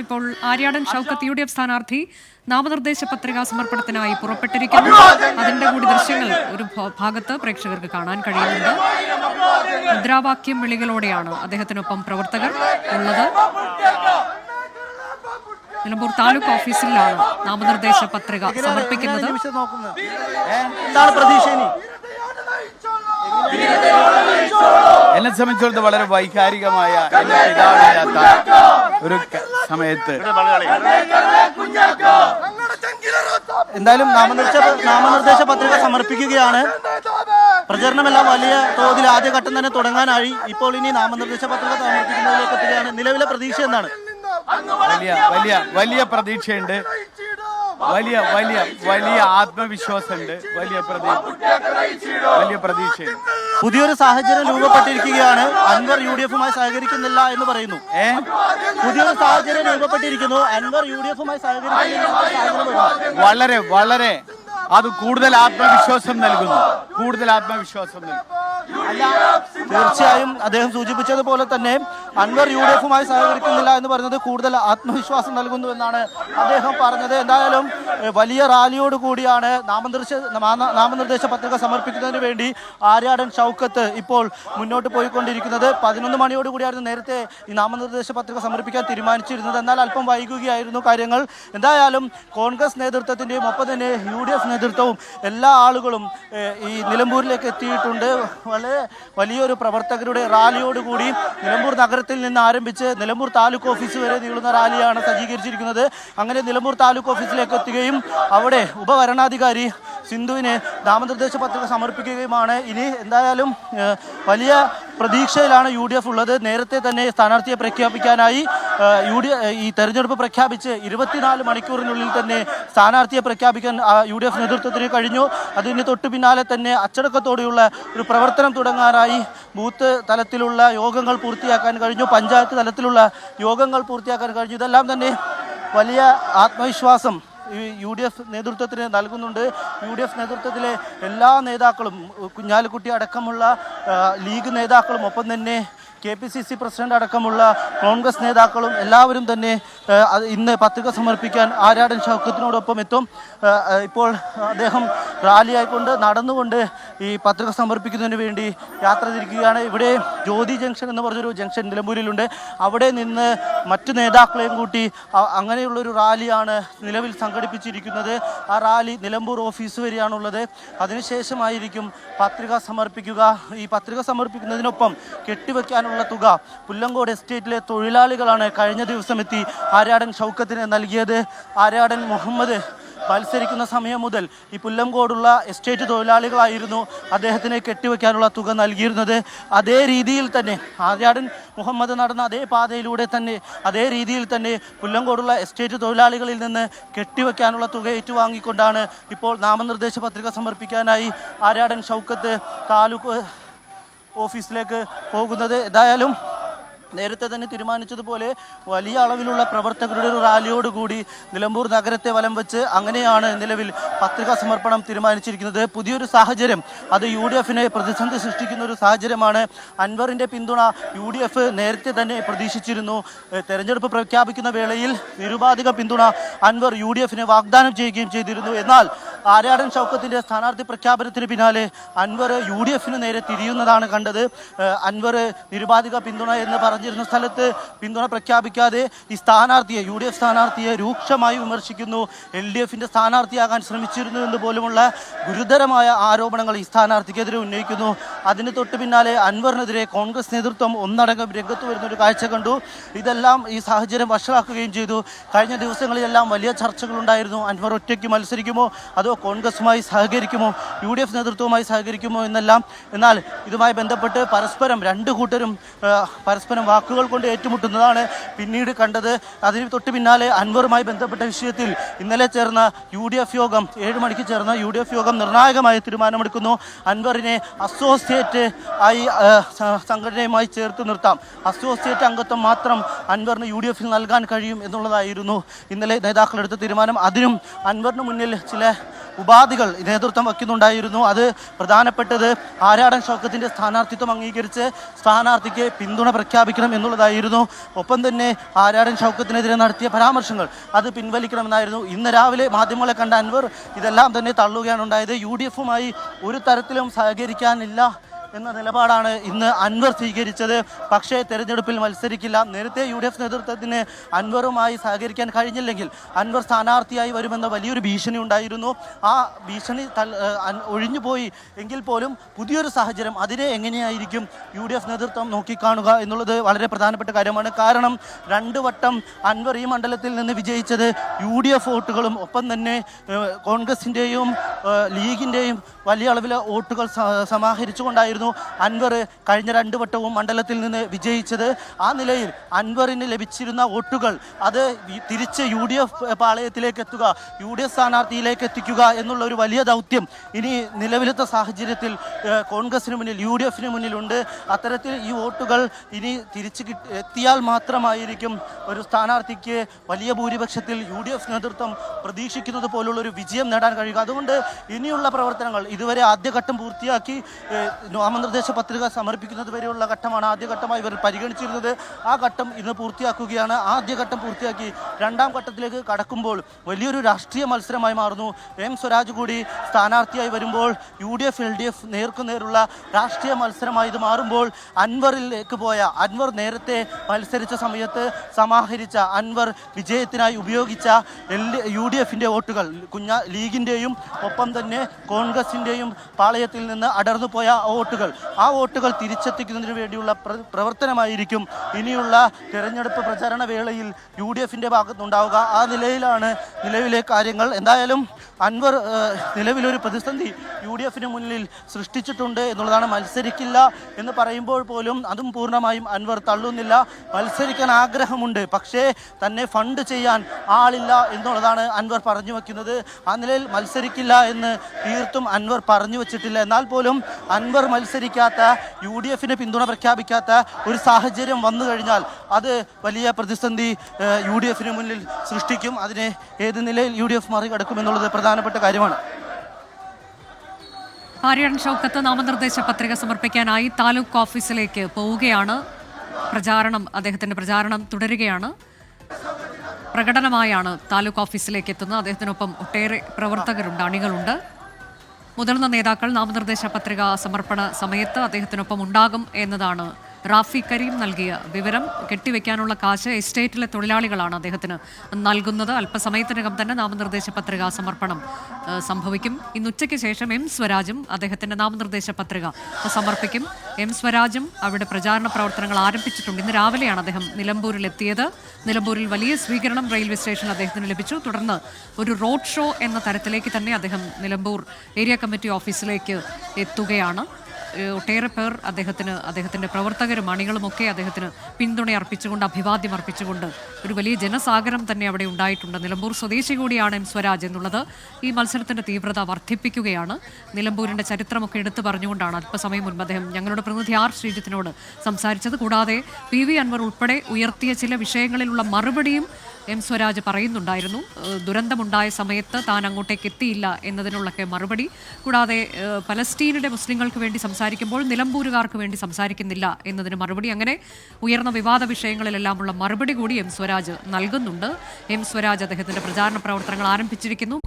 ഇപ്പോൾ ആര്യാടൻ ഷൗക്കത്ത് UDF സ്ഥാനാർത്ഥി നാമനിർദ്ദേശ പത്രികാ സമർപ്പണത്തിനായി പുറപ്പെട്ടിരിക്കുന്നു. അതിന്റെ കൂടി ദൃശ്യങ്ങൾ ഒരു ഭാഗത്ത് പ്രേക്ഷകർക്ക് കാണാൻ കഴിയുന്നുണ്ട്. മുദ്രാവാക്യം വിളികളോടെയാണ് അദ്ദേഹത്തിനൊപ്പം പ്രവർത്തകർ ഉള്ളത്. നിലമ്പൂർ താലൂക്ക് ഓഫീസിലാണ് നാമനിർദ്ദേശ പത്രിക സമർപ്പിക്കുന്നത്. എന്നെ സംബന്ധിച്ചിടത്തോളം വളരെ വൈകാരികമായ ഒരു സമയത്ത് എന്തായാലും നാമനിർദ്ദേശ പത്രിക സമർപ്പിക്കുകയാണ്. പ്രചരണമെല്ലാം വലിയ തോതിൽ ആദ്യഘട്ടം തന്നെ തുടങ്ങാനായി. ഇപ്പോൾ ഇനി നാമനിർദ്ദേശ പത്രിക സമർപ്പിക്കുന്നതിലേക്ക് എത്തുകയാണ്. നിലവിലെ പ്രതീക്ഷ എന്താണ്? വലിയ പ്രതീക്ഷയുണ്ട്, വലിയ ആത്മവിശ്വാസമുണ്ട്, വലിയ പ്രതീക്ഷയുണ്ട്. പുതിയൊരു സാഹചര്യം രൂപപ്പെട്ടിരിക്കുകയാണ്. അൻവർ UDF-മായി സഹകരിക്കുന്നില്ല എന്ന് പറയുന്നു. പുതിയൊരു സാഹചര്യം രൂപപ്പെട്ടിരിക്കുന്നു. അൻവർ UDF-മായി സഹകരിക്കുന്നില്ല. വളരെ അത് കൂടുതൽ ആത്മവിശ്വാസം നൽകുന്നു. അല്ല, തീർച്ചയായും അദ്ദേഹം സൂചിപ്പിച്ചതുപോലെ തന്നെ അൻവർ UDF-മായി സഹകരിക്കുന്നില്ല എന്ന് പറയുന്നത് കൂടുതൽ ആത്മവിശ്വാസം നൽകുന്നു എന്നാണ് അദ്ദേഹം പറഞ്ഞത്. എന്തായാലും വലിയ റാലിയോട് കൂടിയാണ് നാമനിർദ്ദേശ പത്രിക സമർപ്പിക്കുന്നതിന് വേണ്ടി ആര്യാടൻ ഷൗക്കത്ത് ഇപ്പോൾ മുന്നോട്ട് പോയിക്കൊണ്ടിരിക്കുന്നത്. 11 മണിയോട് കൂടിയായിരുന്നു നേരത്തെ ഈ നാമനിർദ്ദേശ പത്രിക സമർപ്പിക്കാൻ തീരുമാനിച്ചിരുന്നത്. എന്നാൽ അല്പം വൈകുകയായിരുന്നു കാര്യങ്ങൾ. എന്തായാലും കോൺഗ്രസ് നേതൃത്വത്തിൻ്റെയും ഒപ്പം തന്നെ UDF നേതൃത്വവും എല്ലാ ആളുകളും ഈ നിലമ്പൂരിലേക്ക് എത്തിയിട്ടുണ്ട്. വലിയൊരു പ്രവർത്തകരുടെ റാലിയോടുകൂടി നിലമ്പൂർ നഗരത്തിൽ നിന്ന് ആരംഭിച്ച് നിലമ്പൂർ താലൂക്ക് ഓഫീസ് വരെ നീളുന്ന റാലിയാണ് സജ്ജീകരിച്ചിരിക്കുന്നത്. അങ്ങനെ നിലമ്പൂർ താലൂക്ക് ഓഫീസിലേക്ക് എത്തുകയും അവിടെ ഉപവരണാധികാരി സിന്ധുവിന് നാമനിർദ്ദേശ പത്രിക സമർപ്പിക്കുകയുമാണ്. ഇനി എന്തായാലും വലിയ പ്രതീക്ഷയിലാണ് UDF ഉള്ളത്. നേരത്തെ തന്നെ സ്ഥാനാർത്ഥിയെ പ്രഖ്യാപിക്കാനായി ഈ തെരഞ്ഞെടുപ്പ് പ്രഖ്യാപിച്ച് 24 മണിക്കൂറിനുള്ളിൽ തന്നെ സ്ഥാനാർത്ഥിയെ പ്രഖ്യാപിക്കാൻ UDF നേതൃത്വത്തിന് കഴിഞ്ഞു. അതിന് തൊട്ടു പിന്നാലെ തന്നെ അച്ചടക്കത്തോടെയുള്ള ഒരു പ്രവർത്തനം തുടങ്ങാനായി ബൂത്ത് തലത്തിലുള്ള യോഗങ്ങൾ പൂർത്തിയാക്കാൻ കഴിഞ്ഞു, പഞ്ചായത്ത് തലത്തിലുള്ള യോഗങ്ങൾ പൂർത്തിയാക്കാൻ കഴിഞ്ഞു. ഇതെല്ലാം തന്നെ വലിയ ആത്മവിശ്വാസം UDF നേതൃത്വത്തിന് നൽകുന്നുണ്ട്. UDF നേതൃത്വത്തിലെ എല്ലാ നേതാക്കളും, കുഞ്ഞാലിക്കുട്ടി അടക്കമുള്ള ലീഗ് നേതാക്കളും ഒപ്പം തന്നെ KPCC പ്രസിഡന്റ് അടക്കമുള്ള കോൺഗ്രസ് നേതാക്കളും എല്ലാവരും തന്നെ ഇന്ന് പത്രിക സമർപ്പിക്കാൻ ആര്യാടൻ ഷൗക്കത്തിനോടൊപ്പം എത്തും. ഇപ്പോൾ അദ്ദേഹം റാലിയായിക്കൊണ്ട് നടന്നുകൊണ്ട് ഈ പത്രിക സമർപ്പിക്കുന്നതിന് വേണ്ടി യാത്ര തിരിക്കുകയാണ്. ഇവിടെ ജ്യോതി ജംഗ്ഷൻ എന്ന് പറഞ്ഞൊരു ജംഗ്ഷൻ നിലമ്പൂരിലുണ്ട്. അവിടെ നിന്ന് മറ്റു നേതാക്കളെയും കൂട്ടി അങ്ങനെയുള്ളൊരു റാലിയാണ് നിലവിൽ സംഘടിപ്പിച്ചിരിക്കുന്നത്. ആ റാലി നിലമ്പൂർ ഓഫീസ് വരെയാണുള്ളത്. അതിനുശേഷമായിരിക്കും പത്രിക സമർപ്പിക്കുക. ഈ പത്രിക സമർപ്പിക്കുന്നതിനൊപ്പം കെട്ടിവെക്കാൻ തുക പുല്ലങ്കോട് എസ്റ്റേറ്റിലെ തൊഴിലാളികളാണ് കഴിഞ്ഞ ദിവസം എത്തി ആര്യാടൻ ഷൗക്കത്തിന് നൽകിയത്. ആര്യാടൻ മുഹമ്മദ് മത്സരിക്കുന്ന സമയം മുതൽ ഈ പുല്ലങ്കോടുള്ള എസ്റ്റേറ്റ് തൊഴിലാളികളായിരുന്നു അദ്ദേഹത്തിന് കെട്ടിവെക്കാനുള്ള തുക നൽകിയിരുന്നത്. അതേ രീതിയിൽ തന്നെ ആര്യാടൻ മുഹമ്മദ് നടന്ന അതേ പാതയിലൂടെ തന്നെ അതേ രീതിയിൽ തന്നെ പുല്ലങ്കോടുള്ള എസ്റ്റേറ്റ് തൊഴിലാളികളിൽ നിന്ന് കെട്ടിവെക്കാനുള്ള തുക ഏറ്റുവാങ്ങിക്കൊണ്ടാണ് ഇപ്പോൾ നാമനിർദ്ദേശ പത്രിക സമർപ്പിക്കാനായി ആര്യാടൻ ഷൗക്കത്ത് താലൂക്ക് ഓഫീസിലേക്ക് പോകുന്നത്. എന്തായാലും നേരത്തെ തന്നെ തീരുമാനിച്ചതുപോലെ വലിയ അളവിലുള്ള പ്രവർത്തകരുടെ ഒരു റാലിയോടുകൂടി നിലമ്പൂർ നഗരത്തെ വലം വെച്ച് അങ്ങനെയാണ് നിലവിൽ പത്രികാ സമർപ്പണം തീരുമാനിച്ചിരിക്കുന്നത്. പുതിയൊരു സാഹചര്യം, അത് UDF-ന് പ്രതിസന്ധി സൃഷ്ടിക്കുന്ന ഒരു സാഹചര്യമാണ്. അൻവറിൻ്റെ പിന്തുണ UDF നേരത്തെ തന്നെ പ്രതീക്ഷിച്ചിരുന്നു. തെരഞ്ഞെടുപ്പ് പ്രഖ്യാപിക്കുന്ന വേളയിൽ നിരുപാധിക പിന്തുണ അൻവർ UDF-ന് വാഗ്ദാനം ചെയ്യുകയും ചെയ്തിരുന്നു. എന്നാൽ ആര്യാടൻ ഷൗക്കത്തിൻ്റെ സ്ഥാനാർത്ഥി പ്രഖ്യാപനത്തിന് പിന്നാലെ അൻവർ UDF-ന് നേരെ തിരിയുന്നതാണ് കണ്ടത്. അൻവർ നിരുപാധിക പിന്തുണ എന്ന് പറഞ്ഞിരുന്ന സ്ഥലത്ത് പിന്തുണ പ്രഖ്യാപിക്കാതെ ഈ സ്ഥാനാർത്ഥിയെ UDF സ്ഥാനാർത്ഥിയെ രൂക്ഷമായി വിമർശിക്കുന്നു. LDF-ന്റെ സ്ഥാനാർത്ഥിയാകാൻ ശ്രമിച്ചിരുന്നു എന്ന് പോലുമുള്ള ഗുരുതരമായ ആരോപണങ്ങൾ ഈ സ്ഥാനാർത്ഥിക്കെതിരെ ഉന്നയിക്കുന്നു. അതിന് തൊട്ട് പിന്നാലെ അൻവറിനെതിരെ കോൺഗ്രസ് നേതൃത്വം ഒന്നടങ്കം രംഗത്ത് വരുന്നൊരു കാഴ്ച കണ്ടു. ഇതെല്ലാം ഈ സാഹചര്യം വഷളാക്കുകയും ചെയ്തു. കഴിഞ്ഞ ദിവസങ്ങളിലെല്ലാം വലിയ ചർച്ചകളുണ്ടായിരുന്നു. അൻവർ ഒറ്റയ്ക്ക് മത്സരിക്കുമോ അതോ കോൺഗ്രസുമായി സഹകരിക്കുമോ, UDF നേതൃത്വവുമായി സഹകരിക്കുമോ എന്നെല്ലാം. എന്നാൽ ഇതുമായി ബന്ധപ്പെട്ട് പരസ്പരം രണ്ടു കൂട്ടരും പരസ്പരം വാക്കുകൾ കൊണ്ട് ഏറ്റുമുട്ടുന്നതാണ് പിന്നീട് കണ്ടത്. അതിന് തൊട്ട് പിന്നാലെ അൻവറുമായി ബന്ധപ്പെട്ട വിഷയത്തിൽ ഇന്നലെ ചേർന്ന UDF യോഗം 7 മണിക്ക് ചേർന്ന UDF യോഗം നിർണായകമായ തീരുമാനമെടുക്കുന്നു. അൻവറിനെ അസോസിയേറ്റ് ആയി സംഘടനയുമായി ചേർത്ത് നിർത്താം, അസോസിയേറ്റ് അംഗത്വം മാത്രം അൻവറിന് UDF-ൽ നൽകാൻ കഴിയും എന്നുള്ളതായിരുന്നു ഇന്നലെ നേതാക്കളെടുത്ത തീരുമാനം. അതിനും അൻവറിന് മുന്നിൽ ചില ഉപാധികൾ നേതൃത്വം വയ്ക്കുന്നുണ്ടായിരുന്നു. അത് പ്രധാനപ്പെട്ടത് ആര്യാടൻ ഷൗക്കത്തിൻ്റെ സ്ഥാനാർത്ഥിത്വം അംഗീകരിച്ച് സ്ഥാനാർത്ഥിക്ക് പിന്തുണ പ്രഖ്യാപിക്കണം എന്നുള്ളതായിരുന്നു. ഒപ്പം തന്നെ ആര്യാടൻ ഷൗക്കത്തിനെതിരെ നടത്തിയ പരാമർശങ്ങൾ അത് പിൻവലിക്കണമെന്നായിരുന്നു. ഇന്ന് രാവിലെ മാധ്യമങ്ങളെ കണ്ട അൻവർ ഇതെല്ലാം തന്നെ തള്ളുകയാണ് ഉണ്ടായത്. UDF-ഉമായി ഒരു തരത്തിലും സഹകരിക്കാനില്ല എന്ന നിലപാടാണ് ഇന്ന് അൻവർ സ്വീകരിച്ചത്. പക്ഷേ തെരഞ്ഞെടുപ്പിൽ മത്സരിക്കില്ല. നേരത്തെ UDF നേതൃത്വത്തിന് അൻവറുമായി സഹകരിക്കാൻ കഴിഞ്ഞില്ലെങ്കിൽ അൻവർ സ്ഥാനാർത്ഥിയായി വരുമെന്ന വലിയൊരു ഭീഷണി ഉണ്ടായിരുന്നു. ആ ഭീഷണി ഒഴിഞ്ഞുപോയി എങ്കിൽ പോലും പുതിയൊരു സാഹചര്യം അതിനെ എങ്ങനെയായിരിക്കും UDF നേതൃത്വം നോക്കിക്കാണുക എന്നുള്ളത് വളരെ പ്രധാനപ്പെട്ട കാര്യമാണ്. കാരണം 2 വട്ടം അൻവർ ഈ മണ്ഡലത്തിൽ നിന്ന് വിജയിച്ചത് UDF വോട്ടുകളും ഒപ്പം തന്നെ കോൺഗ്രസിൻ്റെയും ലീഗിൻ്റെയും വലിയ അളവിലെ വോട്ടുകൾ സമാഹരിച്ചുകൊണ്ടായിരുന്നു അൻവർ കഴിഞ്ഞ 2 വട്ടവും മണ്ഡലത്തിൽ നിന്ന് വിജയിച്ചത്. ആ നിലയിൽ അൻവറിന് ലഭിച്ചിരുന്ന വോട്ടുകൾ അത് തിരിച്ച് UDF പാളയത്തിലേക്ക് എത്തുക, UDF സ്ഥാനാർത്ഥിയിലേക്ക് എത്തിക്കുക എന്നുള്ള ഒരു വലിയ ദൗത്യം ഇനി നിലവിലത്തെ സാഹചര്യത്തിൽ കോൺഗ്രസിന് മുന്നിൽ UDF-ന് മുന്നിലുണ്ട്. അത്തരത്തിൽ ഈ വോട്ടുകൾ ഇനി തിരിച്ച് എത്തിയാൽ മാത്രമായിരിക്കും ഒരു സ്ഥാനാർത്ഥിക്ക് വലിയ ഭൂരിപക്ഷത്തിൽ UDF നേതൃത്വം പ്രതീക്ഷിക്കുന്നത് പോലുള്ള ഒരു വിജയം നേടാൻ കഴിയുക. അതുകൊണ്ട് ഇനിയുള്ള പ്രവർത്തനങ്ങൾ ഇതുവരെ ആദ്യഘട്ടം പൂർത്തിയാക്കി നാമനിർദ്ദേശ പത്രിക സമർപ്പിക്കുന്നത് വരെയുള്ള ഘട്ടമാണ് ആദ്യഘട്ടമായി ഇവർ പരിഗണിച്ചിരുന്നത്. ആ ഘട്ടം ഇന്ന് പൂർത്തിയാക്കുകയാണ്. ആദ്യഘട്ടം പൂർത്തിയാക്കി 2ാം ഘട്ടത്തിലേക്ക് കടക്കുമ്പോൾ വലിയൊരു രാഷ്ട്രീയ മത്സരമായി മാറുന്നു. M സ്വരാജ് കൂടി സ്ഥാനാർത്ഥിയായി വരുമ്പോൾ UDF LDF നേർക്കുനേരുള്ള രാഷ്ട്രീയ മത്സരമായി ഇത് മാറുമ്പോൾ അൻവറിലേക്ക് പോയ അൻവർ നേരത്തെ മത്സരിച്ച സമയത്ത് സമാഹരിച്ച അൻവർ വിജയത്തിനായി ഉപയോഗിച്ച UDF-ന്റെ വോട്ടുകൾ ലീഗിൻ്റെയും ഒപ്പം തന്നെ കോൺഗ്രസിൻ്റെയും പാളയത്തിൽ നിന്ന് അടർന്നു പോയ ആ വോട്ടുകൾ തിരിച്ചെത്തിക്കുന്നതിന് വേണ്ടിയുള്ള പ്രവർത്തനമായിരിക്കും ഇനിയുള്ള തെരഞ്ഞെടുപ്പ് പ്രചാരണ വേളയിൽ UDF-ന്റെ ഭാഗത്തുനിന്നുണ്ടാവുക. ആ നിലയിലാണ് നിലവിലെ കാര്യങ്ങൾ. എന്തായാലും അൻവർ നിലവിലൊരു പ്രതിസന്ധി UDF-ന് മുന്നിൽ സൃഷ്ടിച്ചിട്ടുണ്ട് എന്നുള്ളതാണ്. മത്സരിക്കില്ല എന്ന് പറയുമ്പോൾ പോലും അതും പൂർണ്ണമായും അൻവർ തള്ളുന്നില്ല. മത്സരിക്കാൻ ആഗ്രഹമുണ്ട്, പക്ഷേ തന്നെ ഫണ്ട് ചെയ്യാൻ ആളില്ല എന്നുള്ളതാണ് അൻവർ പറഞ്ഞു വയ്ക്കുന്നത്. ആ നിലയിൽ മത്സരിക്കില്ല എന്ന് തീർത്തും അൻവർ പറഞ്ഞു വച്ചിട്ടില്ല. എന്നാൽ പോലും അൻവർ മത്സരിക്കാത്ത UDF-ന് പിന്തുണ പ്രഖ്യാപിക്കാത്ത ഒരു സാഹചര്യം വന്നു കഴിഞ്ഞാൽ അത് വലിയ പ്രതിസന്ധി UDF-ന് മുന്നിൽ സൃഷ്ടിക്കും. അതിനെ ഏത് നിലയിൽ UDF മറികടക്കുമെന്നുള്ളത് പ്രധാനപ്പെട്ട കാര്യമാണ്. ആര്യാടൻ ഷൗക്കത്ത് നാമനിർദ്ദേശ പത്രിക സമർപ്പിക്കാനായി താലൂക്ക് ഓഫീസിലേക്ക് പോവുകയാണ്. അദ്ദേഹത്തിന്റെ പ്രചാരണം തുടരുകയാണ്. പ്രകടനമായാണ് താലൂക്ക് ഓഫീസിലേക്ക് എത്തുന്നത്. അദ്ദേഹത്തിനൊപ്പം ഒട്ടേറെ പ്രവർത്തകരുണ്ട്, അണികളുണ്ട്. മുതിർന്ന നേതാക്കൾ നാമനിർദ്ദേശ പത്രിക സമർപ്പണ സമയത്ത് അദ്ദേഹത്തിനൊപ്പം ഉണ്ടാകും എന്നതാണ് റാഫി കരീം നൽകിയ വിവരം. കെട്ടിവെക്കാനുള്ള കാശ് എസ്റ്റേറ്റിലെ തൊഴിലാളികളാണ് അദ്ദേഹത്തിന് നൽകുന്നത്. അല്പസമയത്തിനകം തന്നെ നാമനിർദ്ദേശ പത്രിക സമർപ്പണം സംഭവിക്കും. ഇന്ന് ഉച്ചയ്ക്ക് ശേഷം M സ്വരാജും അദ്ദേഹത്തിന്റെ നാമനിർദ്ദേശ പത്രിക സമർപ്പിക്കും. M സ്വരാജും അവിടെ പ്രചാരണ പ്രവർത്തനങ്ങൾ ആരംഭിച്ചിട്ടുണ്ട്. ഇന്ന് രാവിലെയാണ് അദ്ദേഹം നിലമ്പൂരിൽ എത്തിയത്. നിലമ്പൂരിൽ വലിയ സ്വീകരണം റെയിൽവേ സ്റ്റേഷനിൽ അദ്ദേഹത്തിന് ലഭിച്ചു. തുടർന്ന് ഒരു റോഡ് ഷോ എന്ന തരത്തിലേക്ക് തന്നെ അദ്ദേഹം നിലമ്പൂർ ഏരിയ കമ്മിറ്റി ഓഫീസിലേക്ക് എത്തുകയാണ്. ഒട്ടേറെ പേർ അദ്ദേഹത്തിന്റെ പ്രവർത്തകരും അണികളുമൊക്കെ അദ്ദേഹത്തിന് പിന്തുണ അർപ്പിച്ചുകൊണ്ട്, അഭിവാദ്യം അർപ്പിച്ചുകൊണ്ട് ഒരു വലിയ ജനസാഗരം തന്നെ അവിടെ ഉണ്ടായിട്ടുണ്ട്. നിലമ്പൂർ സ്വദേശി കൂടിയാണ് M സ്വരാജ് എന്നുള്ളത് ഈ മത്സരത്തിന്റെ തീവ്രത വർദ്ധിപ്പിക്കുകയാണ്. നിലമ്പൂരിന്റെ ചരിത്രമൊക്കെ എടുത്തു പറഞ്ഞുകൊണ്ടാണ് അല്പസമയം മുൻപ് അദ്ദേഹം ഞങ്ങളുടെ പ്രതിനിധി R ശ്രീജിത്തിനോട് സംസാരിച്ചത്. കൂടാതെ PV അൻവർ ഉൾപ്പെടെ ഉയർത്തിയ ചില വിഷയങ്ങളിലുള്ള മറുപടിയും M സ്വരാജ് പറയുന്നുണ്ടായിരുന്നു. ദുരന്തമുണ്ടായ സമയത്ത് താൻ അങ്ങോട്ടേക്ക് എത്തിയില്ല എന്നതിനുള്ളൊക്കെ മറുപടി. കൂടാതെ പലസ്തീനിലെ മുസ്ലിങ്ങൾക്ക് വേണ്ടി സംസാരിക്കുമ്പോൾ നിലമ്പൂരുകാർക്ക് വേണ്ടി സംസാരിക്കുന്നില്ല എന്നതിന് മറുപടി. അങ്ങനെ ഉയർന്ന വിവാദ വിഷയങ്ങളിലെല്ലാമുള്ള മറുപടി കൂടി M സ്വരാജ് നൽകുന്നുണ്ട്. M സ്വരാജ് അദ്ദേഹത്തിന്റെ പ്രചാരണ പ്രവർത്തനങ്ങൾ ആരംഭിച്ചിരിക്കുന്നു.